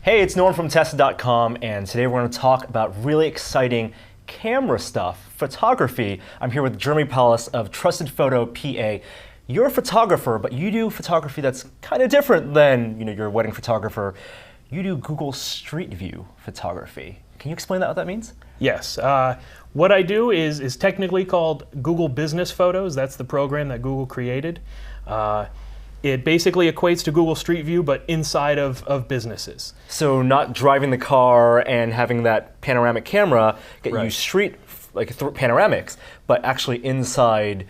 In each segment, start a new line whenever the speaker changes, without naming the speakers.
Hey, it's Norm from Tested.com, and today we're going to talk about really exciting camera stuff, photography. I'm here with Jeremy Paulus of Trusted Photo PA. You're a photographer, but you do photography that's kind of different than your wedding photographer. You do Google Street View photography. Can you explain what that means?
Yes. What I do is technically called Google Business Photos. That's the program that Google created. It basically equates to Google Street View, but inside of businesses.
So not driving the car and having that panoramic camera get you street, panoramics, but actually inside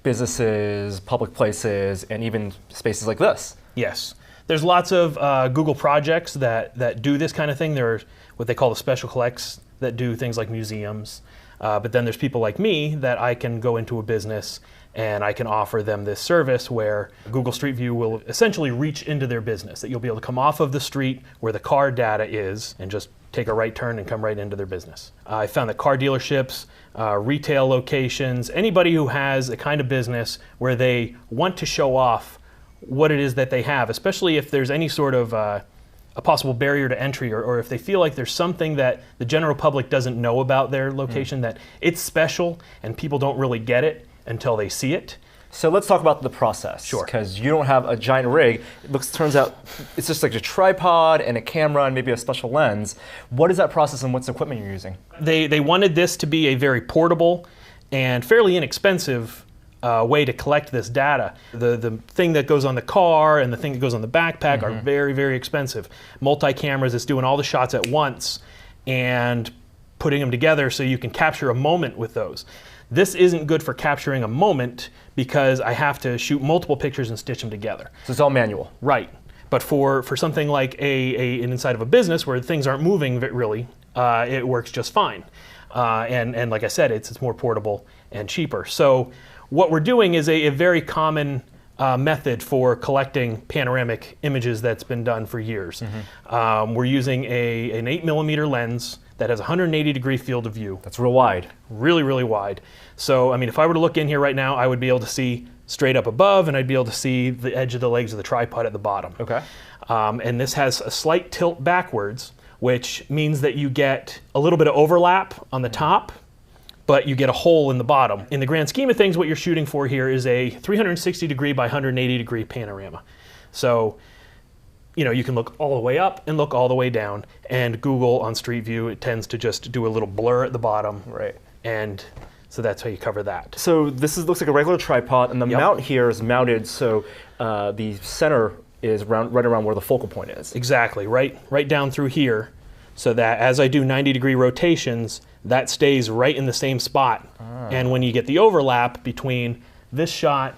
businesses, public places, and even spaces like this.
Yes. There's lots of Google projects that do this kind of thing. There are what they call the special collects that do things like museums. But then there's people like me that I can go into a business and I can offer them this service where Google Street View will essentially reach into their business, that you'll be able to come off of the street where the car data is and just take a right turn and come right into their business. I found that car dealerships, retail locations, anybody who has a kind of business where they want to show off what it is that they have, especially if there's any sort of a possible barrier to entry, or if they feel like there's something that the general public doesn't know about their location, that it's special and people don't really get it until they see it.
So let's talk about the process.
Sure.
Because you don't have a giant rig. Turns out it's just like a tripod and a camera and maybe a special lens. What is that process and what's the equipment you're using?
They wanted this to be a very portable and fairly inexpensive way to collect this data. The thing that goes on the car and the thing that goes on the backpack are very, very expensive. Multi-cameras is doing all the shots at once and putting them together so you can capture a moment with those. This isn't good for capturing a moment because I have to shoot multiple pictures and stitch them together.
So it's all manual.
Right. But for something like an inside of a business where things aren't moving really, it works just fine. And like I said, it's more portable and cheaper. So what we're doing is a very common method for collecting panoramic images that's been done for years. We're using an 8mm lens that has a 180-degree field of view.
That's real wide.
Really, really wide. So, I mean, if I were to look in here right now, I would be able to see straight up above, and I'd be able to see the edge of the legs of the tripod at the bottom.
Okay.
And this has a slight tilt backwards, which means that you get a little bit of overlap on the top, but you get a hole in the bottom. In the grand scheme of things, what you're shooting for here is a 360-degree by 180-degree panorama. So, you can look all the way up and look all the way down. And Google on Street View, it tends to just do a little blur at the bottom.
Right.
And so that's how you cover that.
So this looks like a regular tripod, and the mount here is mounted so the center is right around where the focal point is.
Exactly, right down through here, so that as I do 90-degree rotations, that stays right in the same spot. And when you get the overlap between this shot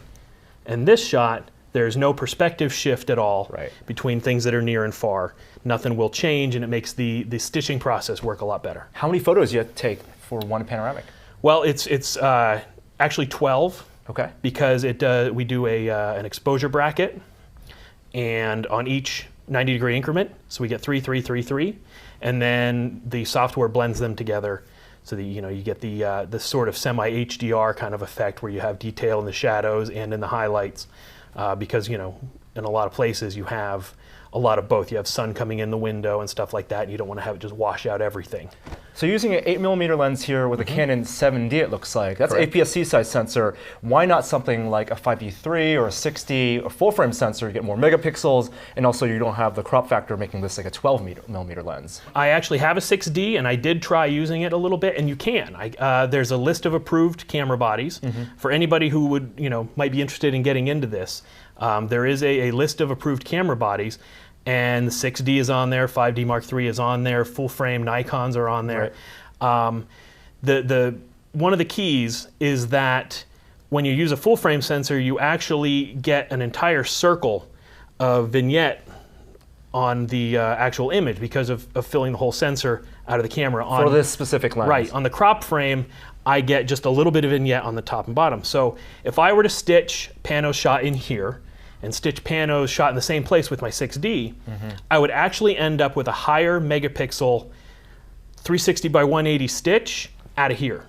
and this shot, there's no perspective shift at all between things that are near and far. Nothing will change, and it makes the stitching process work a lot better.
How many photos do you have to take for one panoramic?
Well, it's actually 12.
Okay.
Because we do an exposure bracket, and on each 90-degree increment, so we get 3, 3, 3, 3, and then the software blends them together so that you get the sort of semi-HDR kind of effect where you have detail in the shadows and in the highlights. Because in a lot of places you have a lot of both. You have sun coming in the window and stuff like that, and you don't want to have it just wash out everything.
So using an 8mm lens here with a Canon 7D, it looks like. That's an APS-C size sensor. Why not something like a 5D3 or a 60 or full-frame sensor? You get more megapixels, and also you don't have the crop factor making this like a 12mm lens.
I actually have a 6D, and I did try using it a little bit, and you can. There's a list of approved camera bodies for anybody who would, might be interested in getting into this. There is a list of approved camera bodies, and the 6D is on there, 5D Mark III is on there, full frame Nikons are on there. One of the keys is that when you use a full frame sensor, you actually get an entire circle of vignette on the actual image because of filling the whole sensor out of the camera.
For this specific lens.
Right. On the crop frame, I get just a little bit of vignette on the top and bottom. So if I were to stitch Pano shot in here, and stitch Pano's shot in the same place with my 6D, I would actually end up with a higher megapixel 360 by 180 stitch out of here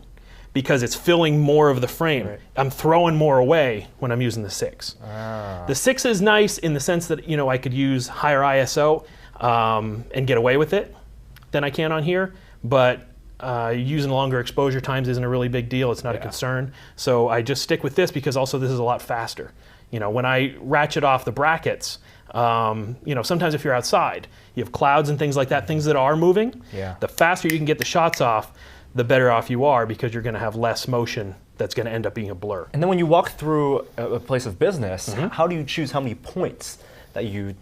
because it's filling more of the frame. I'm throwing more away when I'm using the 6. The 6 is nice in the sense that I could use higher ISO. and get away with it than I can on here. But using longer exposure times isn't a really big deal. It's not a concern. So I just stick with this because also this is a lot faster. You know, when I ratchet off the brackets, you know, sometimes if you're outside, you have clouds and things like that, things that are moving.
Yeah.
The faster you can get the shots off, the better off you are because you're going to have less motion that's going to end up being a blur.
And then when you walk through a place of business, how do you choose how many points that you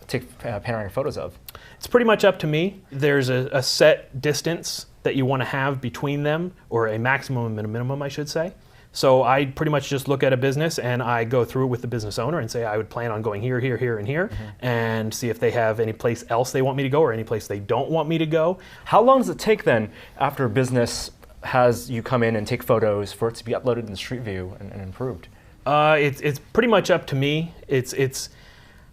take panoramic photos of?
It's pretty much up to me. There's a set distance that you want to have between them, or a maximum and a minimum, I should say. So I pretty much just look at a business and I go through it with the business owner and say I would plan on going here, here, here, and here, and see if they have any place else they want me to go or any place they don't want me to go.
How long does it take then after a business has you come in and take photos for it to be uploaded in Street View and improved?
It's pretty much up to me. It's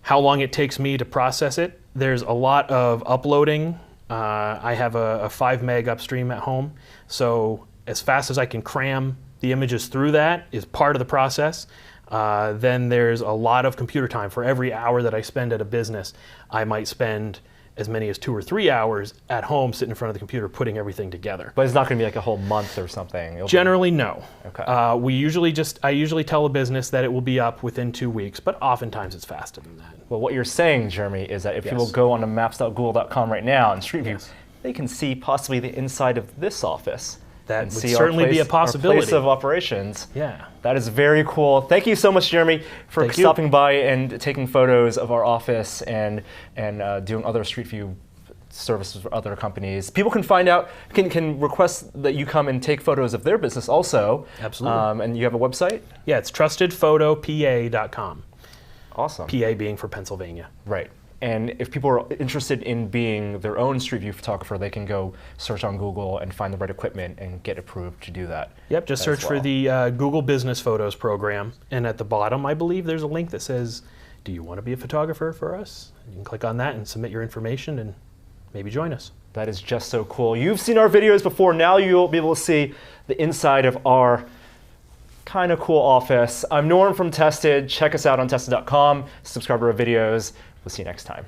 how long it takes me to process it. There's a lot of uploading. I have a 5 meg upstream at home, so as fast as I can cram the images through that is part of the process. Then there's a lot of computer time. For every hour that I spend at a business, I might spend as many as 2 or 3 hours at home sitting in front of the computer putting everything together.
But it's not going to be like a whole month or something?
Generally, no.
Okay.
I usually tell a business that it will be up within 2 weeks, but oftentimes it's faster than that.
Well, what you're saying, Jeremy, is that if people go on to maps.google.com right now in Street View, they can see possibly the inside of this office.
That would certainly be a possibility.
Our place of operations.
Yeah.
That is very cool. Thank you so much, Jeremy, for stopping by and taking photos of our office and doing other Street View services for other companies. People can find out, can request that you come and take photos of their business also.
Absolutely.
And you have a website?
Yeah, it's trustedphotopa.com.
Awesome.
PA being for Pennsylvania.
Right. And if people are interested in being their own Street View photographer, they can go search on Google and find the right equipment and get approved to do that.
Yep, just search for the Google Business Photos program. And at the bottom, I believe, there's a link that says, do you want to be a photographer for us? And you can click on that and submit your information and maybe join us.
That is just so cool. You've seen our videos before. Now you'll be able to see the inside of our kind of cool office. I'm Norm from Tested. Check us out on tested.com. Subscribe to our videos. We'll see you next time.